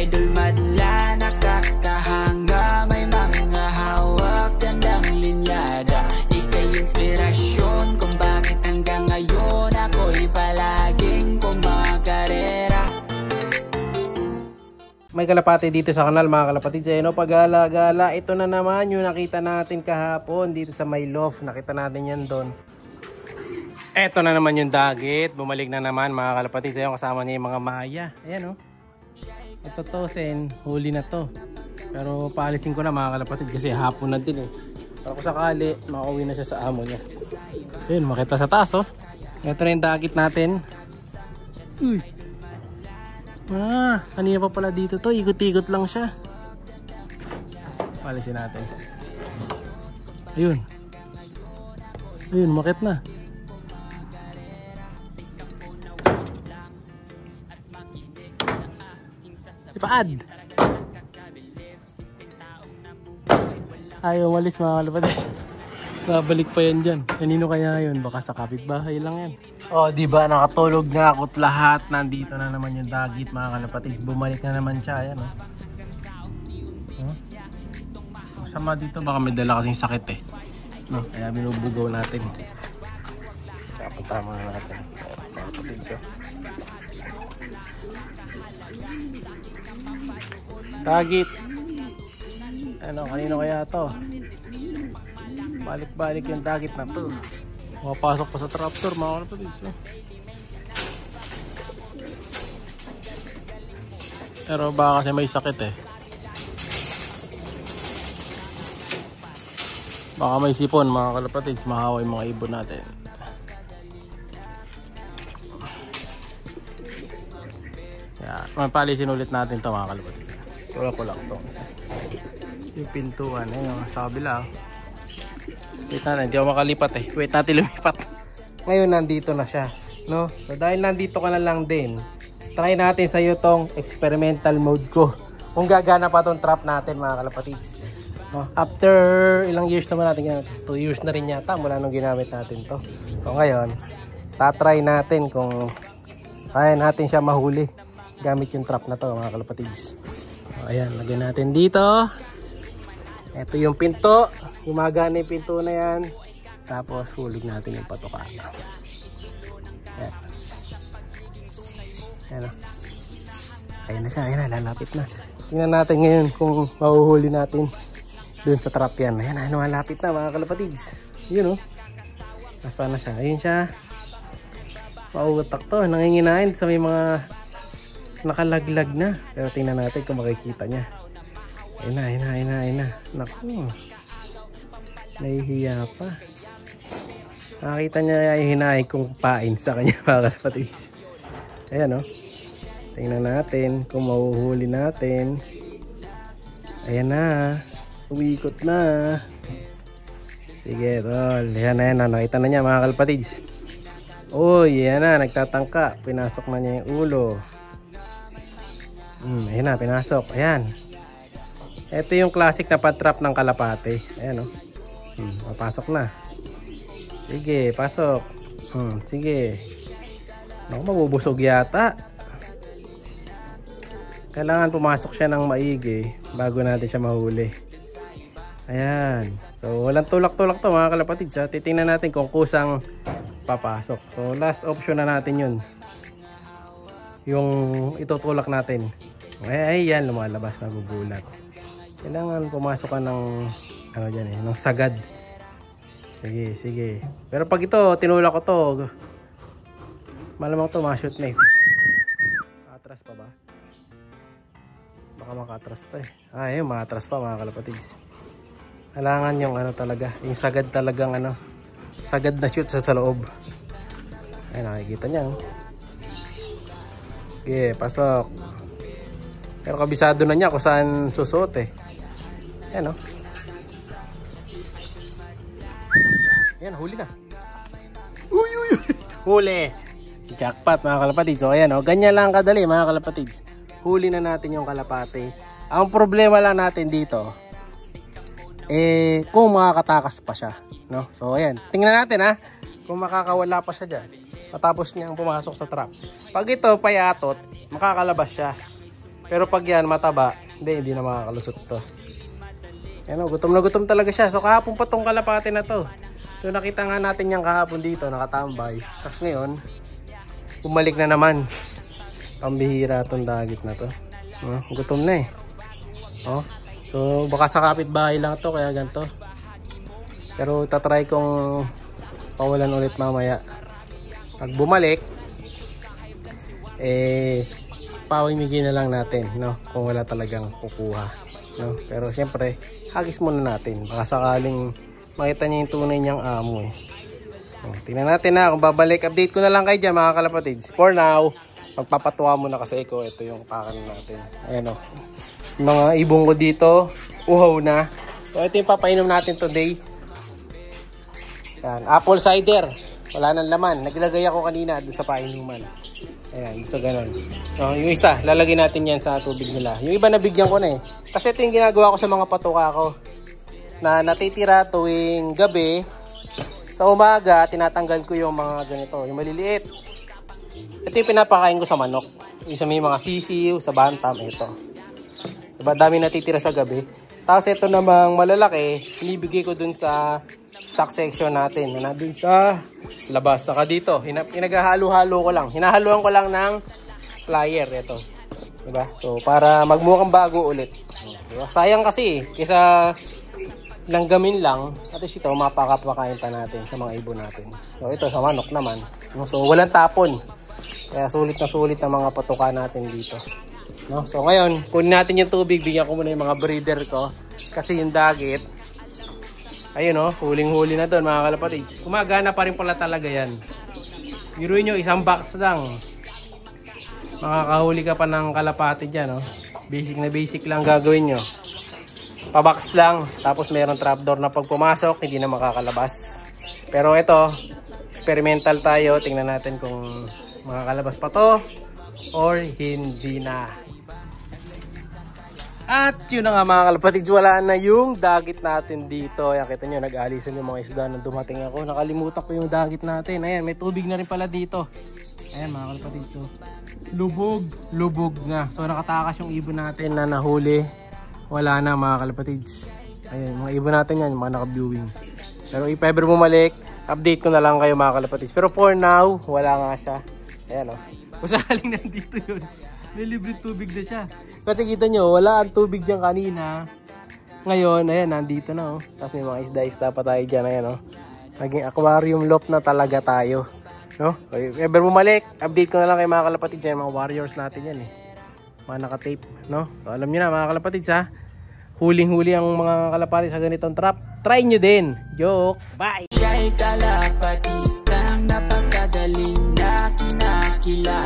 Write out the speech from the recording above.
idol madla, nakakahanga, may mga hawak, gandang linyada. Ika'y inspirasyon kung bakit hanggang ngayon ako'y palaging kumakarera. May kalapate dito sa kanal mga kalapatid. Ayun o, pag-gala-gala. Ito na naman yung nakita natin kahapon dito sa may loft. Nakita natin yan doon. Ito na naman yung dagit. Bumalik na naman mga kalapatid. Ayun, kasama niya yung mga maya. Ayan o. Ito to, sen. Huli na to. Pero paalisin ko na mga kalapatid kasi hapon na din eh. Para kung sakali, makauwi na siya sa amo niya. Ayun, makita sa taas o. Ito na yung dagit natin. Uy. Kanina pa pala dito to, ikot-ikot lang siya. Palisin natin. Ayun. Ayun, makit na. Ipaad. Ayaw walis mga kalapatid. Babalik pa yan dyan. Kanino kaya yun? Baka sa kapitbahay lang yan. Oh, di ba nakatulog na ako't lahat. Nandito na naman yung dagit mga kalapatids. Bumalik na naman siya, ayan oh. Masama dito, baka may dala kasing sakit eh. No, kaya binubugaw natin. Kapunta muna natin. Mga kalapatids oh. Dagit. Ano, kanino kaya to? Balik-balik yung dagit na to. Mapasok pa sa tractor mga kalapatids eh. Pero baka kasi may sakit eh. Baka may sipon mga kalapatids, mahawa yung mga ibon natin. Kaya mapalisin ulit natin to mga kalapatids. Wala ko lang to. Yung pintuan eh, sa kabila. Wait natin, hindi ako makalipat eh. Wait natin lumipat. Ngayon nandito na siya, no? So dahil nandito ka na lang din, try natin sa iyo tong experimental mode ko. Kung gagana pa tong trap natin mga kalapatids. No? After ilang years naman natin, 2 years na rin yata mula nung ginamit natin to. So ngayon, tatry natin kung kaya natin siya mahuli gamit yung trap na to mga kalapatids. So ayan, lagyan natin dito. Ito yung pinto. Gumagana yung pinto na yan. Tapos hulig natin yung patoka. Ayan. Ayan o. Ayan na siya. Ayan na. Lalapit na. Tingnan natin ngayon kung mahuhuli natin dun sa trap yan. Ayan na. Malapit na mga kalapatids. Yun o. Nasaan na siya? Ayun siya. Mauutak to. Nanginginain sa may mga nakalaglag na. Pero tingnan natin kung makikita niya. Ayun na, ayun na, ayun na, ayun na. Naku. Nahihiya pa. Nakakita niya yung hinahin kong pain sa kanya mga kalapatids. Ayan o. Tingnan natin kung mahuhuli natin. Ayan na. Umiikot na. Sige, tol. Ayan na, ayan na. Nakita na niya mga kalapatids. Uy, ayan na. Nagtatangka. Pinasok na niya yung ulo. Ayan na, pinasok. Ayan. Ito yung classic na patrap ng kalapate. Ayan o. Papasok na. Sige, pasok. Sige. Naku, mabubusog yata. Kailangan pumasok siya ng maigi bago natin siya mahuli. Ayan. So, walang tulak-tulak to mga kalapatids ha. Titingnan natin kung kusang papasok. So, last option na natin yun. Yung itutulak natin. Ayan, lumalabas na bubulat. Kailangan pumasok ka ng ano dyan eh, ng sagad. Sige, sige. Pero pag ito, tinulak ko to, malamang to ma-shoot na eh. Atras pa ba? Baka makatras pa eh. Ayun, makatras pa mga kalapatids. Kailangan yung ano talaga, yung sagad talagang ano, sagad na shoot sa loob. Ay, nakikita niya. Sige, pasok. Pero kabisado na niya kung saan susuot eh. Ayan o. Ayan, huli na. Uy, uy, uy. Huli. Jackpot mga kalapatids. So ayan o, ganyan lang kadali mga kalapatids. Huli na natin yung kalapate. Ang problema lang natin dito, eh, kung makakatakas pa siya. No? So ayan, tingnan natin ha. Kung makakawala pa siya dyan. Matapos niyang pumasok sa trap. Pag ito payatot, makakalabas siya. Pero pag yan mataba, hindi na makakalusot to. Yan o, gutom na gutom talaga siya. So kahapon pa tong kalapati na to. So nakita nga natin yung kahapon dito, nakatambay. Tapos ngayon, bumalik na naman. Pambihira tong dagit na to. Gutom na eh. So baka sa kapitbahay lang to, kaya ganito. Pero tatry kong pawalan ulit mamaya. Pag bumalik, pawimigin na lang natin, no? Kung wala talagang kukuha, no? Pero syempre, hagis muna natin. Baka sakaling makita niya yung tunay niyang amo eh. Tingnan natin na kung babalik. Update ko na lang kayo dyan mga kalapatids. For now, magpapatuwa muna kasi ko. Ito yung pakanin natin. Ayan o. Mga ibong ko dito, uhaw na. So ito yung papainom natin today. Yan, apple cider. Wala nang laman. Naglagay ako kanina doon sa painuman. Ayan, so ganun. Yung isa, lalagay natin yan sa tubig nila. Yung iba nabigyan ko na eh. Kasi ito yung ginagawa ko sa mga patuka ko. Na natitira tuwing gabi. Sa umaga, tinatanggal ko yung mga ganito. Yung maliliit. Ito yung pinapakain ko sa manok. Yung sa may mga sisiw, sa bantam, ito. Diba, dami natitira sa gabi. Tapos ito namang malalaki, inibigay ko dun sa stock section natin. Na dun sa labas. Saka dito, pinaghahalo-halo ko lang. Hinahaluan ko lang ng flyer. Ito. Diba? So, para magmukhang bago ulit. Diba? Sayang kasi, kesa langgamin lang. At ito, mapakapakain pa natin sa mga ibon natin. So, ito sa manok naman. So, walang tapon. Kaya sulit na sulit ang mga patuka natin dito. No? So ngayon, kunin natin yung tubig, bigyan ko muna yung mga breeder ko. Kasi yung dagit, ayun o, huling-huli na doon mga kalapatid. Gumagana pa rin pala talaga yan. Biruin nyo, isang box lang. Makakahuli ka pa ng kalapati dyan. No? Basic na basic lang gagawin nyo. Pa-box lang, tapos mayroong trapdoor na pag pumasok, hindi na makakalabas. Pero ito, experimental tayo. Tingnan natin kung makakalabas pa to or hindi na. At yun na nga mga kalapatids, wala na yung dagit natin dito. Ayan, kita nyo, nag-alisan yung mga isda nang dumating ako. Nakalimutan ko yung dagit natin. Ayan, may tubig na rin pala dito. Ayan mga kalapatids, so, lubog na. So nakatakas yung ibon natin na nahuli. Wala na mga kalapatids. Ayan, mga ibon natin yan, yung mga naka-viewing. Pero if ever bumalik, update ko na lang kayo mga kalapatids. Pero for now, wala nga siya. Ayan o. Kung sakaling nandito yun, may libre tubig na siya. Kasi kita nyo, wala ang tubig dyan kanina. Ngayon, ayan, nandito na o. Tapos may mga isda-isda pa tayo dyan. Ayan o. Naging aquarium loft na talaga tayo. No? If ever bumalik, update ko na lang kayo mga kalapatids yan. Mga warriors natin yan eh. Mga naka-tape. No? So, alam nyo na mga kalapatids ha. Huling-huli ang mga kalapatids sa ganitong trap. Try nyo din. Joke. Bye! Siya'y kalapatistang napakagaling na kinakilala.